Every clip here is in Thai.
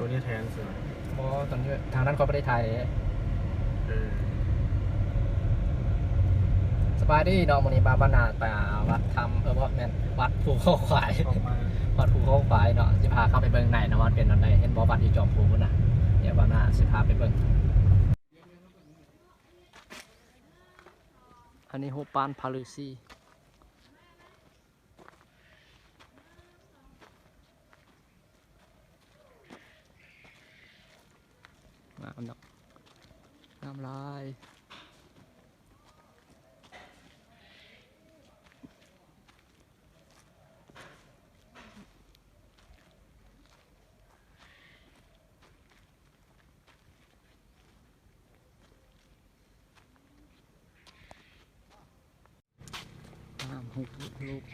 ตัวนี้แทนสิเพราะตอนนี้ทางนั้นก็ไม่ได้ถ่ายสบายดีเนาะมื้อนี้บานาไปวัดทำบ่แม่นวัดภูเขาควายวัดภูเขาควายเนาะสิพาเข้าไปเบิ่งไหนเนาะมันเป็นอันใดเห็นบ่วัดอยู่จอมภูพุ่นน่ะเดี๋ยวบานาสิพาไปเบิ่งอันนี้โฮปานพาลูซีงามเนาะงามลายงามหุบลูก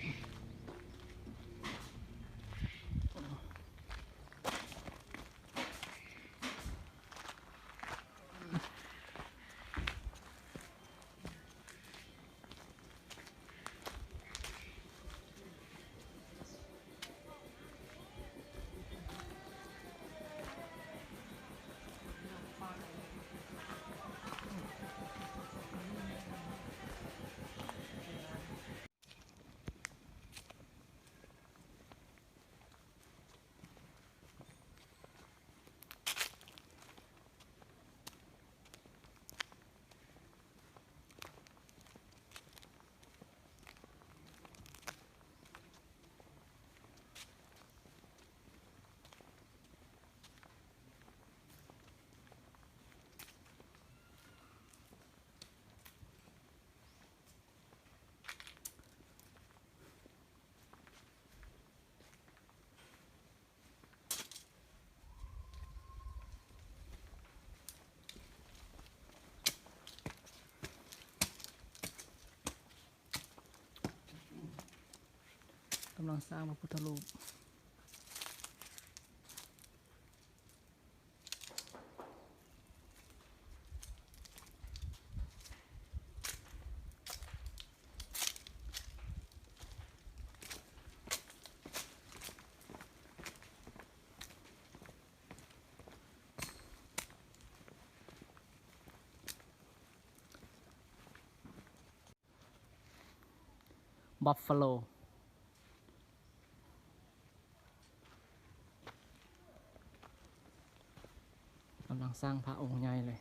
กำลังสร้างพระพุทธรูปบัฟฟาโลกำลังสร้างพระองค์ใหญ่เลย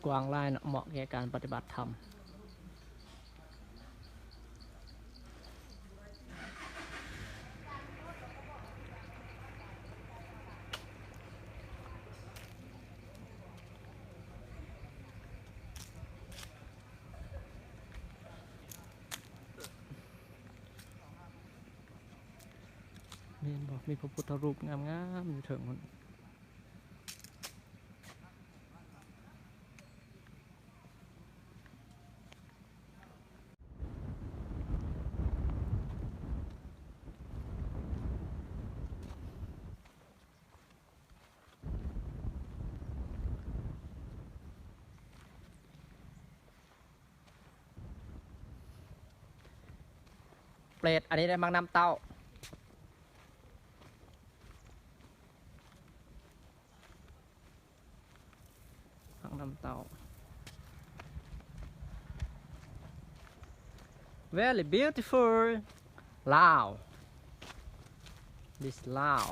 กว้างไร่เนาะเหมาะแก่การปฏิบัติธรรมมีพระพุทธรูปงามๆอยู่ถึงมันเปรตอันนี้ได้มังน้ำเต้ามังน้ำเต้า very beautiful Lao this Lao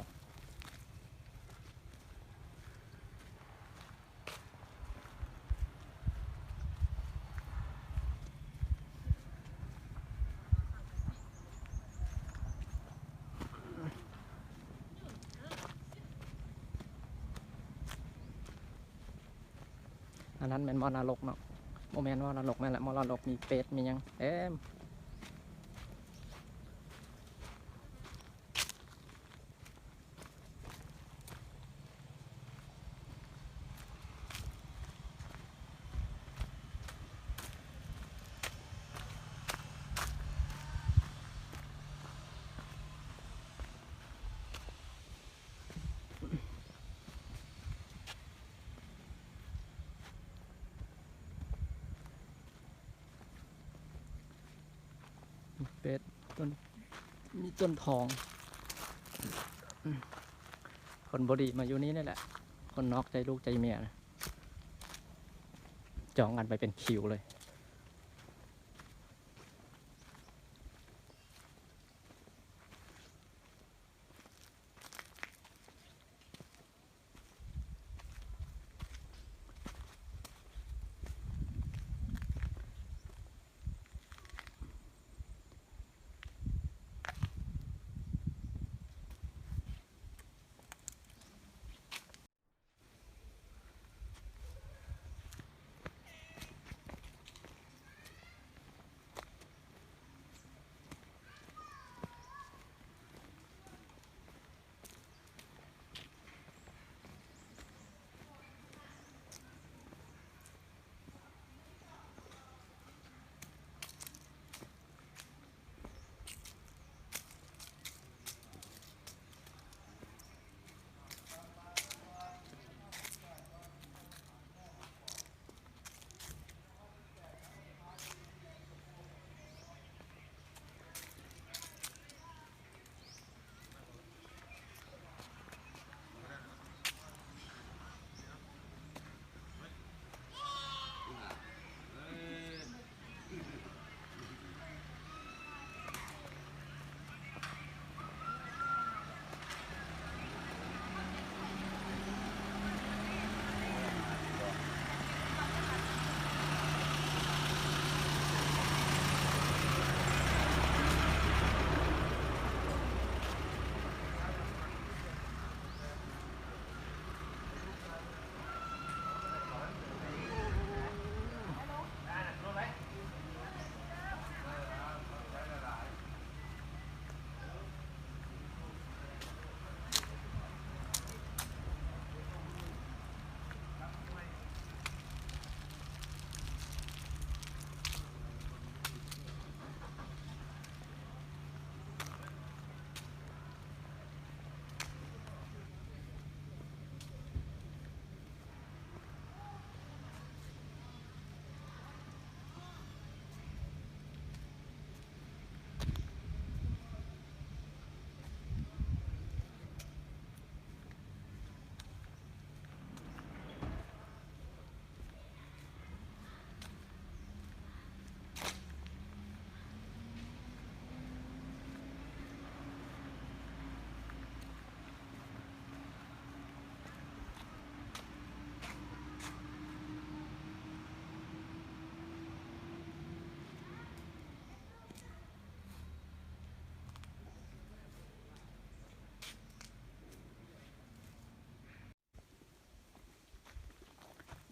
อันนั้นเป็นมอนรกเนาะโมเมนต์มอนรกแม่นแหละมอนรกมีเป็ดมีหยังเป็ดต้นมีต้นทองคนบดีมาอยู่นี้นี่แหละคนนอกใจลูกใจเมียนะจองกันไปเป็นคิวเลย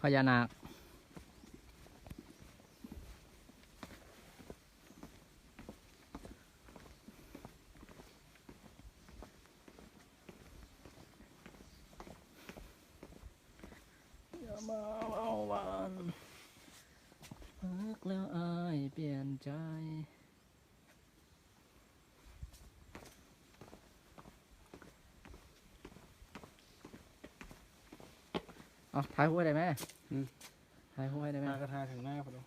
พญานาคอย่ามาเอาวันรักแล้วอายเปลี่ยนใจเอาถ่ายหัวได้ไหมถ่ายหัวได้ไหม กระทาถึงหน้าพอดี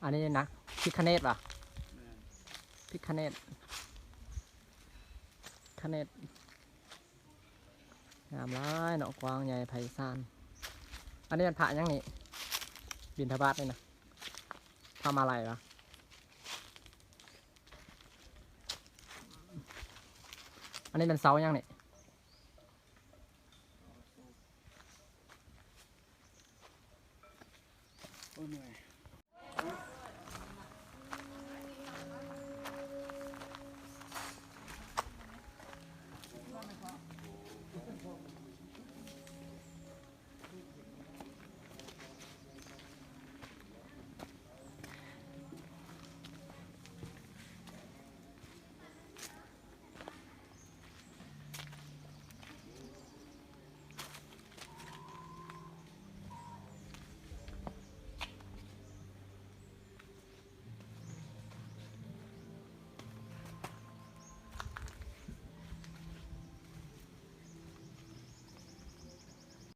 อันนี้นะพิคเนตป่ะพิคเนตคเนตงามร้ายเนาะกว้างใหญ่ไพศาลอันนี้เป็นพระยังนี่บิณฑบาตนี่นะทำอะไรวะอันนี้เป็นเสายังนี่ โอ้เหนื่อย